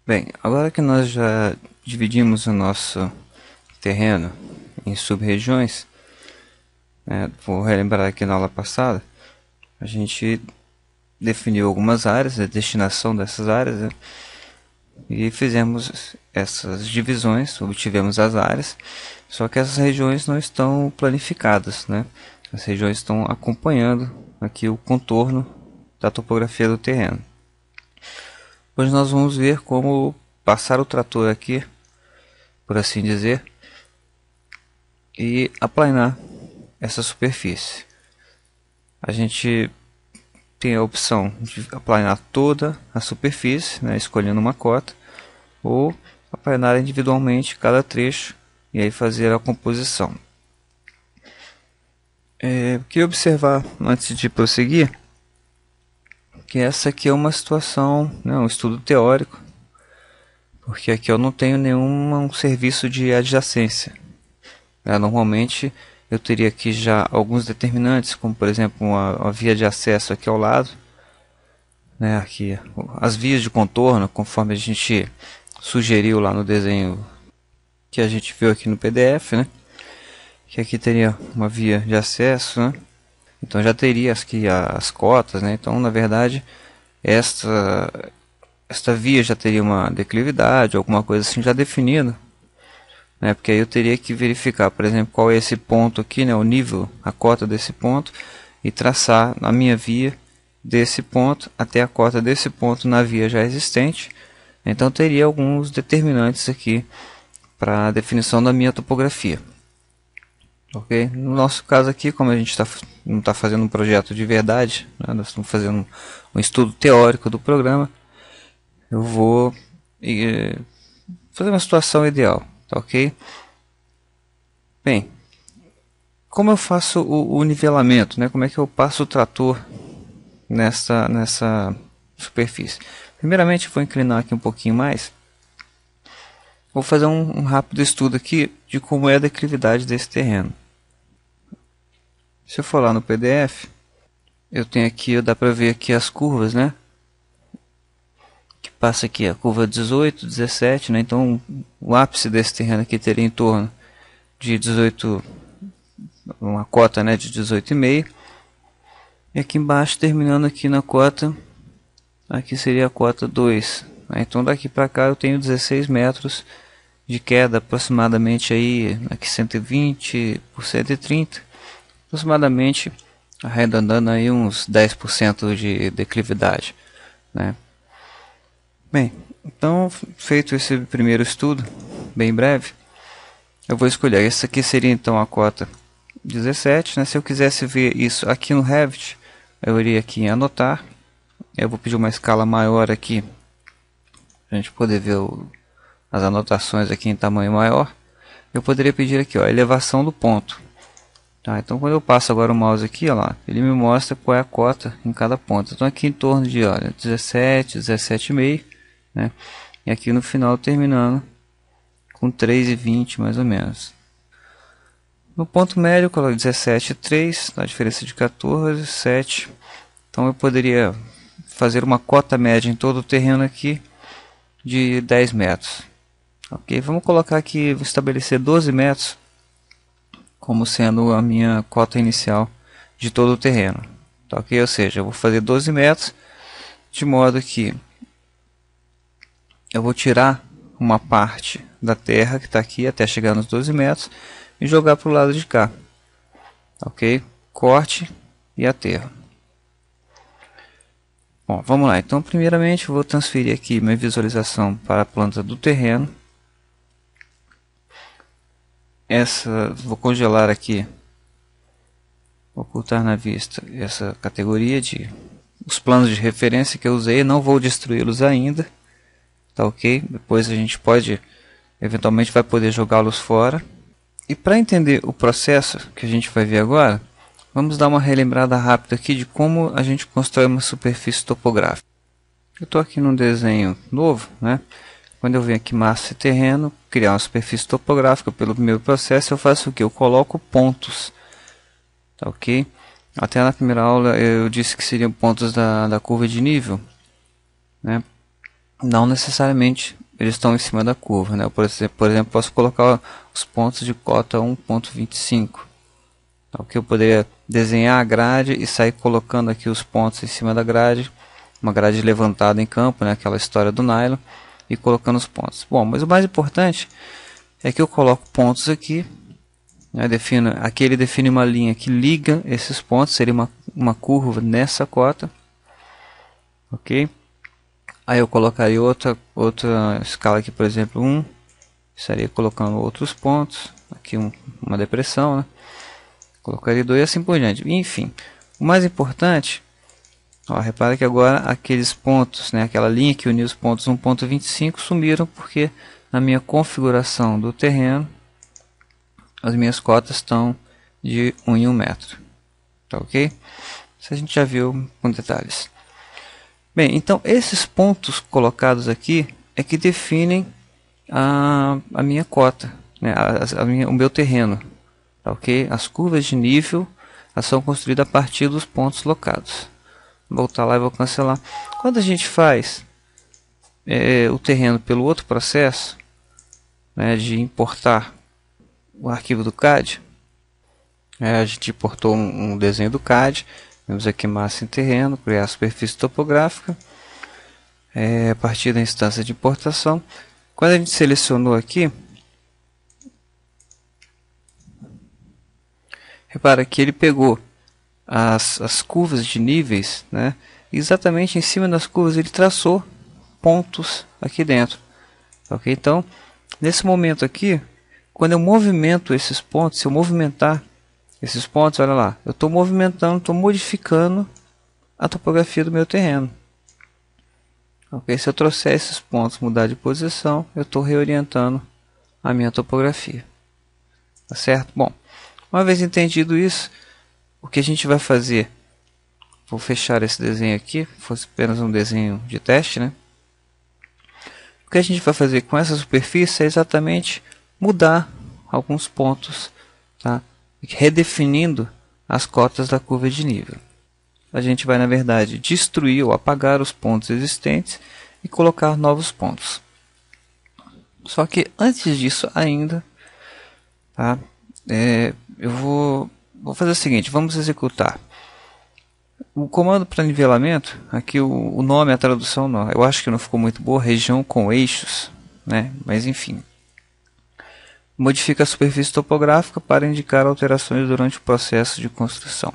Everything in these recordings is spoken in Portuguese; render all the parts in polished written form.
Bem, agora que nós já dividimos o nosso terreno em sub-regiões, vou relembrar aqui na aula passada, a gente definiu algumas áreas, a destinação dessas áreas, né, e fizemos essas divisões, obtivemos as áreas, só que essas regiões não estão planificadas, né? As regiões estão acompanhando aqui o contorno da topografia do terreno. Hoje nós vamos ver como passar o trator aqui, por assim dizer, e aplanar essa superfície. A gente tem a opção de aplanar toda a superfície, né, escolhendo uma cota, ou aplanar individualmente cada trecho e aí fazer a composição. Queria observar antes de prosseguir que essa aqui é uma situação, né, um estudo teórico, porque aqui eu não tenho nenhum serviço de adjacência. Normalmente eu teria aqui já alguns determinantes, como por exemplo uma via de acesso aqui ao lado, né, aqui as vias de contorno, conforme a gente sugeriu lá no desenho que a gente viu aqui no PDF, né, que aqui teria uma via de acesso, né, então já teria aqui as cotas, né, então na verdade esta via já teria uma declividade, alguma coisa assim já definida, né, porque aí eu teria que verificar, por exemplo, qual é esse ponto aqui, né, o nível, a cota desse ponto, e traçar a minha via desse ponto até a cota desse ponto na via já existente. Então teria alguns determinantes aqui para a definição da minha topografia. Ok? No nosso caso aqui, como a gente não está fazendo um projeto de verdade, né, nós estamos fazendo um estudo teórico do programa, eu vou fazer uma situação ideal. Tá ok? Bem, como eu faço o nivelamento, né? Como é que eu passo o trator nessa superfície? Primeiramente, vou inclinar aqui um pouquinho mais. Vou fazer um rápido estudo aqui de como é a declividade desse terreno. Se eu for lá no PDF, eu tenho aqui, dá para ver aqui as curvas, né? Que passa aqui a curva 18, 17, né? Então o ápice desse terreno aqui teria em torno de 18, uma cota, né, de 18,5, e aqui embaixo terminando aqui na cota, aqui seria a cota 2, né? Então daqui para cá eu tenho 16 metros de queda, aproximadamente aí aqui 120 por 130, aproximadamente arredondando aí uns 10% de declividade, né? Bem, então feito esse primeiro estudo, bem breve, eu vou escolher. Essa aqui seria então a cota 17, né? Se eu quisesse ver isso aqui no Revit, eu iria aqui em anotar. Eu vou pedir uma escala maior aqui, para a gente poder ver as anotações aqui em tamanho maior. Eu poderia pedir aqui, ó, a elevação do ponto. Tá, então quando eu passo agora o mouse aqui, ó lá, ele me mostra qual é a cota em cada ponto. Então aqui em torno de, olha, 17, 17,5, né? E aqui no final terminando com 3,20 mais ou menos. No ponto médio eu coloco 17,3, a diferença de 14, 7. Então eu poderia fazer uma cota média em todo o terreno aqui de 10 metros. Ok, vamos colocar aqui, vou estabelecer 12 metros como sendo a minha cota inicial de todo o terreno. Tá, ok, ou seja, eu vou fazer 12 metros de modo que eu vou tirar uma parte da terra que está aqui até chegar nos 12 metros e jogar para o lado de cá. Ok? Corte e aterro. Bom, vamos lá. Então, primeiramente, eu vou transferir aqui minha visualização para a planta do terreno. Vou congelar aqui, vou ocultar na vista essa categoria de os planos de referência que eu usei. Não vou destruí-los ainda. Tá ok? Depois a gente pode, eventualmente, vai poder jogá-los fora. E para entender o processo que a gente vai ver agora, vamos dar uma relembrada rápida aqui de como a gente constrói uma superfície topográfica. Eu estou aqui num desenho novo, né? Quando eu venho aqui massa e terreno, criar uma superfície topográfica, pelo primeiro processo eu faço o que? Eu coloco pontos, tá ok? Até na primeira aula eu disse que seriam pontos da curva de nível, né? não necessariamente eles estão em cima da curva, né? Eu, por exemplo, posso colocar os pontos de cota 1.25. Então, que eu poderia desenhar a grade e sair colocando aqui os pontos em cima da grade, uma grade levantada em campo, né? Aquela história do nylon, e colocando os pontos. Bom, mas o mais importante é que eu coloco pontos aqui, né? Aqui ele define uma linha que liga esses pontos, seria uma curva nessa cota, ok? Aí eu colocaria outra escala aqui, por exemplo, 1. Estaria colocando outros pontos. Aqui uma depressão, né? Colocaria 2 e assim por diante. Enfim, o mais importante, ó, repara que agora aqueles pontos, né, aquela linha que unia os pontos 1.25 sumiram, porque na minha configuração do terreno, as minhas cotas estão de 1 em 1 metro. Tá ok? Isso a gente já viu com detalhes. Bem, então esses pontos colocados aqui é que definem a minha cota, né, o meu terreno, tá ok? As curvas de nível são construídas a partir dos pontos locados. Vou voltar lá e vou cancelar. Quando a gente faz o terreno pelo outro processo, né, de importar o arquivo do CAD, a gente importou um desenho do CAD. Vamos aqui massa em terreno, criar a superfície topográfica, a partir da instância de importação. Quando a gente selecionou aqui, repara que ele pegou as curvas de níveis, né? Exatamente em cima das curvas ele traçou pontos aqui dentro. Ok? Então, nesse momento aqui, quando eu movimento esses pontos, se eu movimentar esses pontos, olha lá, eu estou movimentando, estou modificando a topografia do meu terreno. Okay? Se eu trouxer esses pontos, mudar de posição, eu estou reorientando a minha topografia. Tá certo? Bom, uma vez entendido isso, o que a gente vai fazer? Vou fechar esse desenho aqui, fosse apenas um desenho de teste, né? O que a gente vai fazer com essa superfície é exatamente mudar alguns pontos, tá? Redefinindo as cotas da curva de nível. A gente vai, na verdade, destruir ou apagar os pontos existentes e colocar novos pontos. Só que antes disso ainda, tá? Eu vou fazer o seguinte, vamos executar. O comando para nivelamento, aqui o nome, a tradução, não, eu acho que não ficou muito boa, região com eixos, né? Mas enfim. Modifica a superfície topográfica para indicar alterações durante o processo de construção.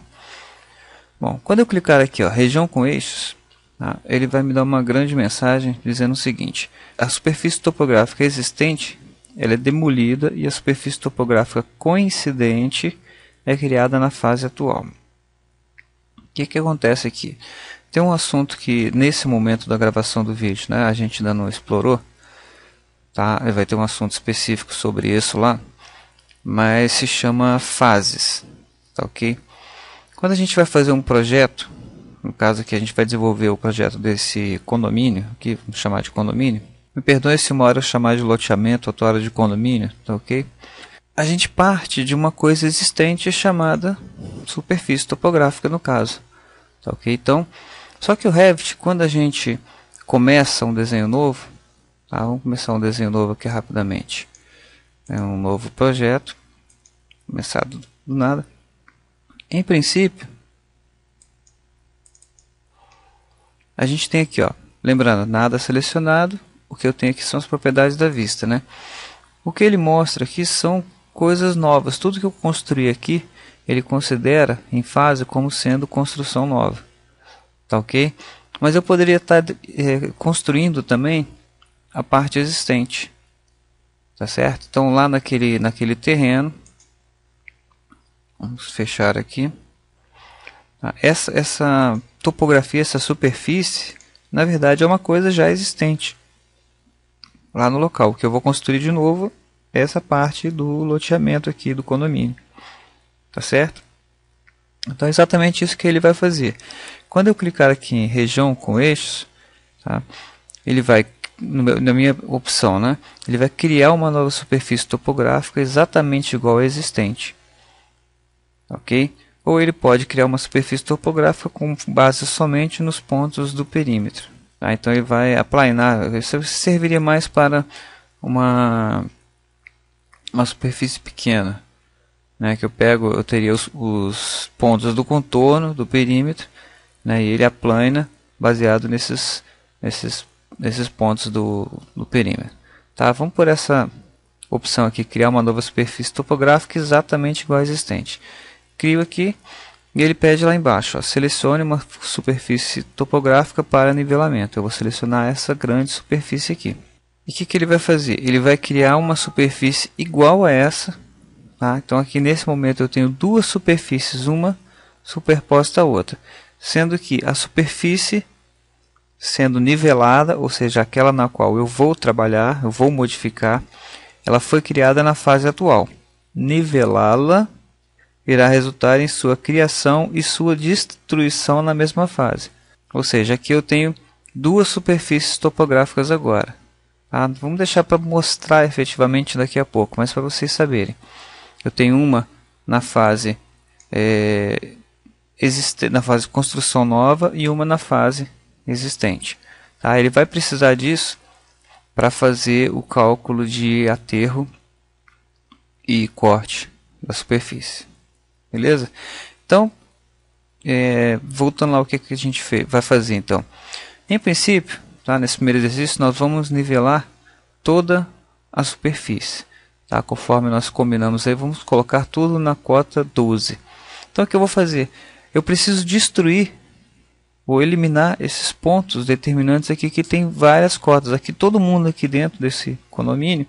Bom, quando eu clicar aqui, ó, região com eixos, tá, ele vai me dar uma grande mensagem dizendo o seguinte: a superfície topográfica existente ela é demolida e a superfície topográfica coincidente é criada na fase atual. O que acontece aqui? Tem um assunto que nesse momento da gravação do vídeo, né, a gente ainda não explorou. Tá? Vai ter um assunto específico sobre isso lá, mas se chama fases, tá ok? Quando a gente vai fazer um projeto, no caso aqui a gente vai desenvolver o projeto desse condomínio, aqui vamos chamar de condomínio, me perdoe se uma hora eu chamar de loteamento, outra hora de condomínio, tá ok? A gente parte de uma coisa existente chamada superfície topográfica no caso, tá ok? Então, só que o Revit, quando a gente começa um desenho novo, tá, vamos começar um desenho novo aqui rapidamente. É um novo projeto. Começar do nada. Em princípio, a gente tem aqui, ó, lembrando, nada selecionado. O que eu tenho aqui são as propriedades da vista, né? O que ele mostra aqui são coisas novas. Tudo que eu construí aqui, ele considera em fase como sendo construção nova. Tá ok? Mas eu poderia estar construindo também a parte existente, tá certo? Então lá naquele terreno, vamos fechar aqui, tá? Essa topografia, essa superfície, na verdade é uma coisa já existente lá no local. O que eu vou construir de novo é essa parte do loteamento aqui do condomínio, tá certo? Então é exatamente isso que ele vai fazer. Quando eu clicar aqui em região com eixos, tá? Ele vai, na minha opção, né? Ele vai criar uma nova superfície topográfica exatamente igual à existente, ok? Ou ele pode criar uma superfície topográfica com base somente nos pontos do perímetro, Tá? Então ele vai aplanar. Isso serviria mais para uma superfície pequena, né? Que eu teria os pontos do contorno do perímetro, né? E ele aplana baseado nesses pontos do perímetro. Tá? Vamos por essa opção aqui, criar uma nova superfície topográfica exatamente igual à existente. Crio aqui e ele pede lá embaixo, ó, selecione uma superfície topográfica para nivelamento. Eu vou selecionar essa grande superfície aqui. E o que ele vai fazer? Ele vai criar uma superfície igual a essa. Tá? Então aqui nesse momento eu tenho duas superfícies, uma superposta à outra. Sendo que a superfície sendo nivelada, ou seja, aquela na qual eu vou trabalhar, eu vou modificar, ela foi criada na fase atual. Nivelá-la irá resultar em sua criação e sua destruição na mesma fase. Ou seja, aqui eu tenho duas superfícies topográficas agora. Tá? Vamos deixar para mostrar efetivamente daqui a pouco, mas para vocês saberem. Eu tenho uma na fase na fase construção nova e uma na fase existente. Tá? Ele vai precisar disso para fazer o cálculo de aterro e corte da superfície. Beleza? Então, voltando lá, o que a gente vai fazer então? Em princípio, tá, nesse primeiro exercício, nós vamos nivelar toda a superfície. Tá? Conforme nós combinamos aí, vamos colocar tudo na cota 12. Então, o que eu vou fazer? Eu preciso destruir ou eliminar esses pontos determinantes aqui que tem várias cotas. Aqui todo mundo aqui dentro desse condomínio,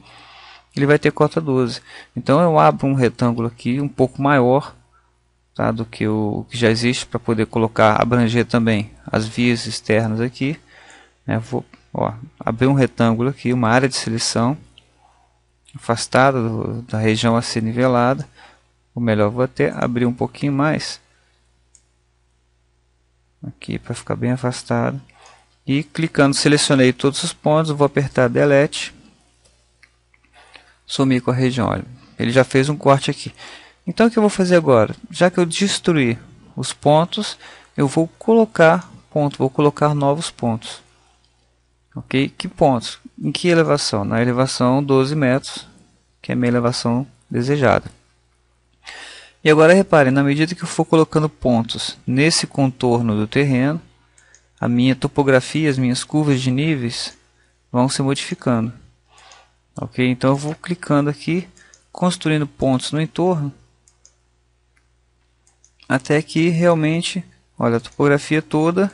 ele vai ter cota 12. Então eu abro um retângulo aqui um pouco maior, tá, do que o que já existe, para poder abranger também as vias externas aqui. Vou abrir um retângulo aqui, uma área de seleção afastada da região a ser nivelada. Ou melhor, vou até abrir um pouquinho mais aqui para ficar bem afastado. E clicando, selecionei todos os pontos, vou apertar Delete, sumir com a região. Olha, ele já fez um corte aqui. Então o que eu vou fazer agora? Já que eu destruí os pontos, eu vou colocar novos pontos. Ok? Que pontos? Em que elevação? Na elevação 12 metros, que é a minha elevação desejada. E agora reparem, na medida que eu for colocando pontos nesse contorno do terreno, a minha topografia, as minhas curvas de níveis vão se modificando. Ok? Então eu vou clicando aqui, construindo pontos no entorno, até que realmente, olha, a topografia toda,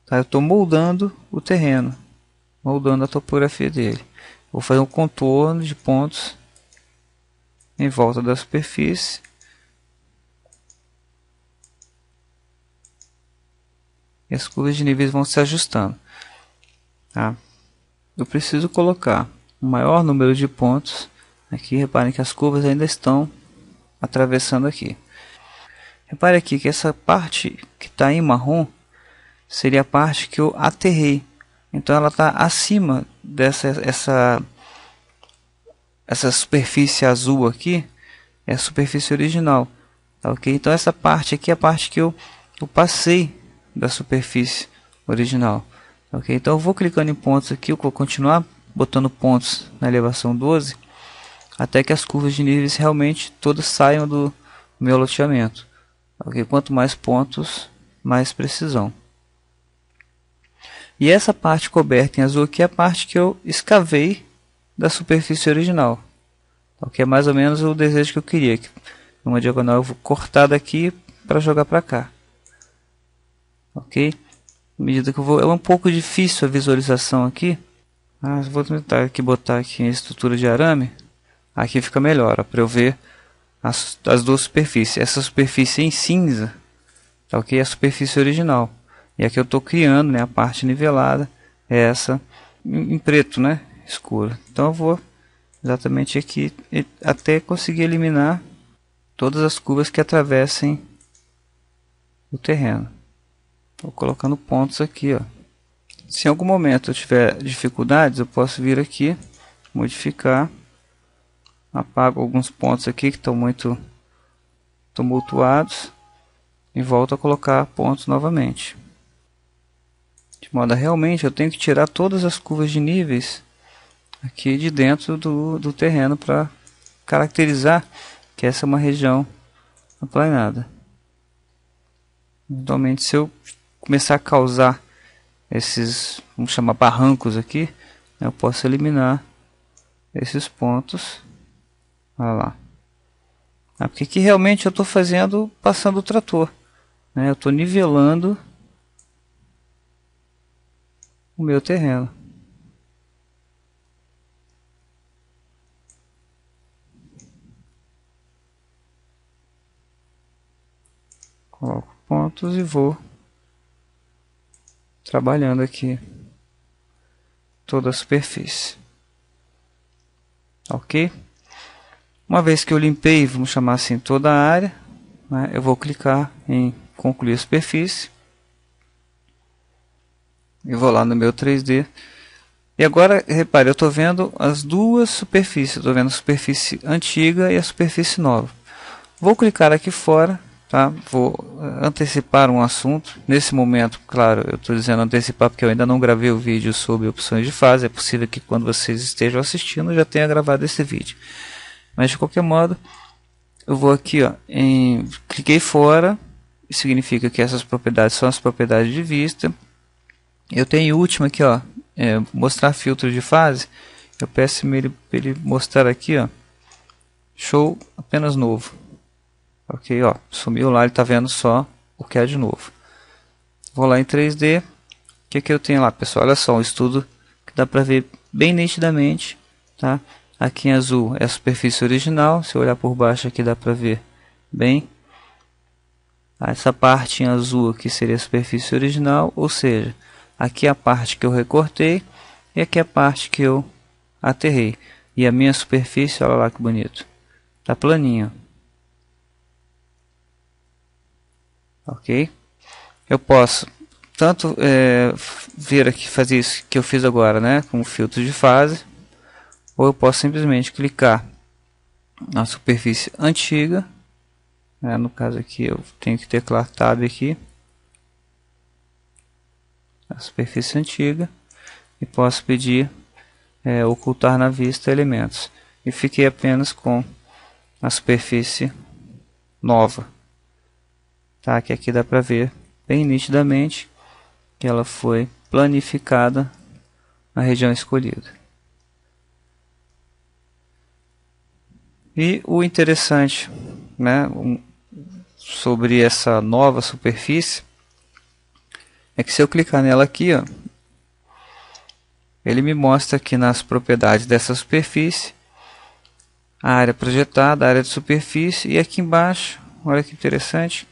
tá? Eu estou moldando o terreno, moldando a topografia dele. Vou fazer um contorno de pontos em volta da superfície. E as curvas de níveis vão se ajustando. Tá? Eu preciso colocar o maior número de pontos aqui. Reparem que as curvas ainda estão atravessando aqui. Repare aqui que essa parte que está em marrom seria a parte que eu aterrei. Então ela está acima essa superfície azul aqui, é a superfície original. Tá, ok? Então essa parte aqui é a parte que eu passei da superfície original. Ok? Então eu vou clicando em pontos aqui, eu vou continuar botando pontos na elevação 12, até que as curvas de níveis realmente todas saiam do meu loteamento. Ok? Quanto mais pontos, mais precisão. E essa parte coberta em azul aqui é a parte que eu escavei da superfície original. Ok? É mais ou menos o desejo que eu queria. Uma diagonal eu vou cortar daqui para jogar para cá. Ok? À medida que eu vou, é um pouco difícil a visualização aqui. Mas vou tentar aqui botar aqui a estrutura de arame. Aqui fica melhor, para eu ver as duas superfícies. Essa superfície em cinza, tá, ok? É a superfície original. E aqui eu estou criando, né, a parte nivelada, é essa em preto, né, escura. Então eu vou exatamente aqui até conseguir eliminar todas as curvas que atravessem o terreno. Estou colocando pontos aqui, ó. Se em algum momento eu tiver dificuldades, eu posso vir aqui, modificar, apago alguns pontos aqui que estão muito tumultuados e volto a colocar pontos novamente. De modo a realmente eu tenho que tirar todas as curvas de níveis aqui de dentro do terreno para caracterizar que essa é uma região aplanada. Eventualmente, se eu começar a causar esses, vamos chamar barrancos aqui, eu posso eliminar esses pontos. Olha lá. Porque aqui realmente eu estou fazendo, passando o trator, né? Eu estou nivelando o meu terreno. Coloco pontos e vou trabalhando aqui toda a superfície. Ok? Uma vez que eu limpei, vamos chamar assim, toda a área, né, eu vou clicar em concluir a superfície. E vou lá no meu 3D. E agora, repare, eu estou vendo as duas superfícies. Estou vendo a superfície antiga e a superfície nova. Vou clicar aqui fora. Tá? Vou antecipar um assunto. Nesse momento, claro, eu estou dizendo antecipar porque eu ainda não gravei o vídeo sobre opções de fase. É possível que quando vocês estejam assistindo eu já tenha gravado esse vídeo. Mas de qualquer modo, eu vou aqui, ó, cliquei fora. Significa que essas propriedades são as propriedades de vista. Eu tenho o último aqui, ó, mostrar filtro de fase. Eu peço para ele mostrar aqui, ó, show apenas novo. Ok, ó, sumiu lá, ele está vendo só o que é de novo. Vou lá em 3D. O que eu tenho lá, pessoal? Olha só, um estudo que dá para ver bem nitidamente. Tá? Aqui em azul é a superfície original. Se eu olhar por baixo aqui dá para ver bem. Essa parte em azul aqui seria a superfície original. Ou seja, aqui é a parte que eu recortei e aqui é a parte que eu aterrei. E a minha superfície, olha lá que bonito, está planinha. Ok? Eu posso tanto ver aqui, fazer isso que eu fiz agora, né, com o filtro de fase, ou eu posso simplesmente clicar na superfície antiga, né, no caso aqui eu tenho que teclar Tab aqui, a superfície antiga, e posso pedir ocultar na vista elementos, e fiquei apenas com a superfície nova. Tá, que aqui dá para ver bem nitidamente que ela foi planificada na região escolhida. E o interessante, né, sobre essa nova superfície é que se eu clicar nela aqui, ó, ele me mostra aqui nas propriedades dessa superfície a área projetada, a área de superfície, e aqui embaixo, olha que interessante,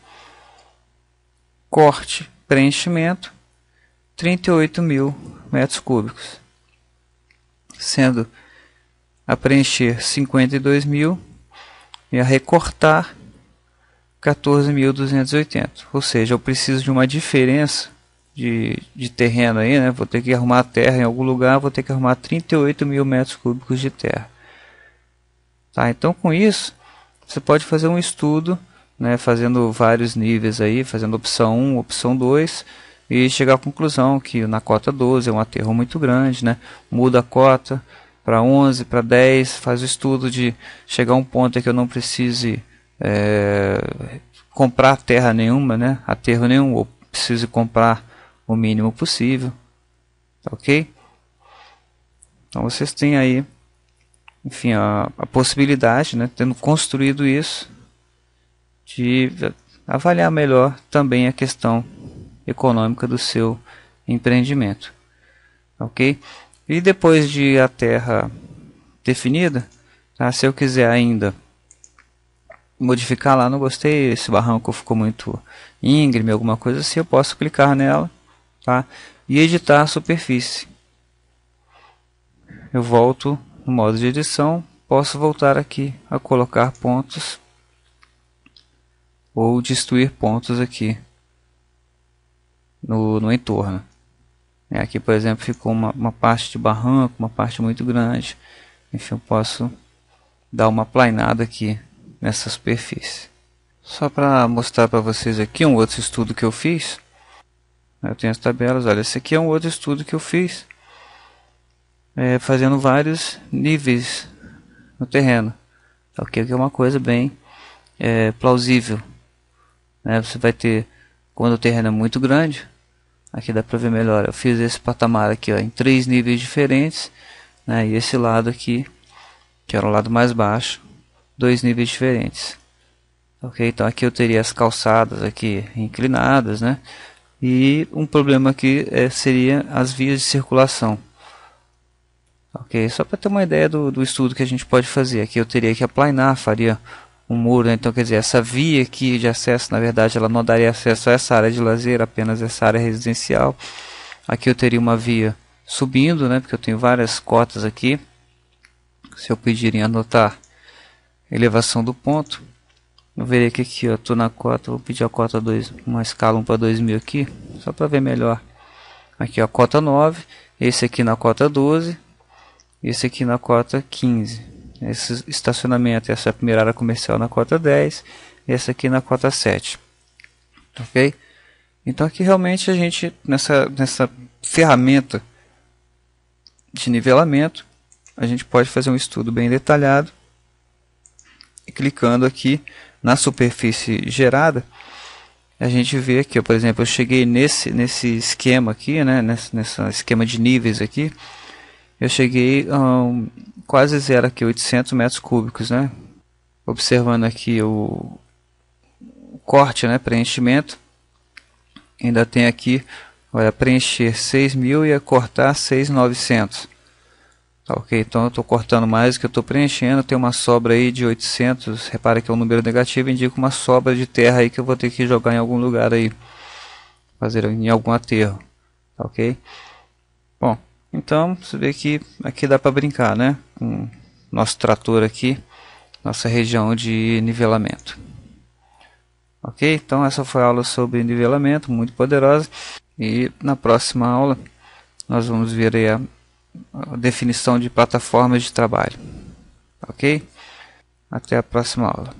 corte, preenchimento, 38.000 metros cúbicos, sendo a preencher 52.000 e a recortar 14.280. Ou seja, eu preciso de uma diferença de terreno aí, né? Vou ter que arrumar a terra em algum lugar, vou ter que arrumar 38.000 metros cúbicos de terra. Tá? Então, com isso, você pode fazer um estudo, né, fazendo vários níveis aí, fazendo opção 1, opção 2, e chegar à conclusão que na cota 12 é um aterro muito grande, né? Muda a cota para 11, para 10, faz o estudo de chegar a um ponto em que eu não precise comprar terra nenhuma, né? Aterro nenhum, ou precise comprar o mínimo possível. Tá, ok? Então vocês têm aí, enfim, a possibilidade, né, tendo construído isso, de avaliar melhor também a questão econômica do seu empreendimento. Ok? E depois de a terra definida, tá? Se eu quiser ainda modificar lá, não gostei, esse barranco ficou muito íngreme, alguma coisa assim, eu posso clicar nela, tá? E editar a superfície. Eu volto no modo de edição, posso voltar aqui a colocar pontos ou destruir pontos aqui no entorno. Aqui, por exemplo, ficou uma parte de barranco, uma parte muito grande. Enfim, eu posso dar uma plainada aqui nessa superfície. Só para mostrar para vocês aqui um outro estudo que eu fiz. Eu tenho as tabelas. Olha, esse aqui é um outro estudo que eu fiz, fazendo vários níveis no terreno. Ok, que é uma coisa bem plausível, né? Você vai ter, quando o terreno é muito grande, aqui dá para ver melhor. Eu fiz esse patamar aqui, ó, em 3 níveis diferentes, né? E esse lado aqui, que era o lado mais baixo, 2 níveis diferentes. Ok, então aqui eu teria as calçadas aqui inclinadas, né? E um problema aqui seria as vias de circulação. Ok, só para ter uma ideia do estudo que a gente pode fazer. Aqui eu teria que aplanar, faria um muro, né? Então quer dizer, essa via aqui de acesso, na verdade, ela não daria acesso a essa área de lazer, apenas essa área residencial. Aqui eu teria uma via subindo, né? Porque eu tenho várias cotas aqui. Se eu pedir em anotar elevação do ponto, eu verei que aqui eu estou na cota, vou pedir a cota 2, uma escala 1 para 2000 aqui, só para ver melhor. Aqui a cota 9, esse aqui na cota 12, esse aqui na cota 15. Esse estacionamento, essa é a primeira área comercial na cota 10, essa aqui na cota 7. Ok? Então aqui realmente a gente, nessa ferramenta de nivelamento, a gente pode fazer um estudo bem detalhado. E clicando aqui na superfície gerada, a gente vê aqui, por exemplo, eu cheguei nesse esquema aqui, né, nesse esquema de níveis aqui, eu cheguei quase zero aqui, 800 metros cúbicos, né? Observando aqui o corte, né, preenchimento, ainda tem aqui, olha, preencher 6.000 e cortar 6.900. Tá, ok, então eu estou cortando mais do que eu estou preenchendo, tem uma sobra aí de 800, repara que é um número negativo, indica uma sobra de terra aí que eu vou ter que jogar em algum lugar aí, fazer em algum aterro, tá, ok? Bom, então você vê que aqui dá para brincar, né, com nosso trator aqui, nossa região de nivelamento. Ok, então essa foi a aula sobre nivelamento, muito poderosa, e na próxima aula nós vamos ver aí a definição de plataformas de trabalho. Ok? Até a próxima aula.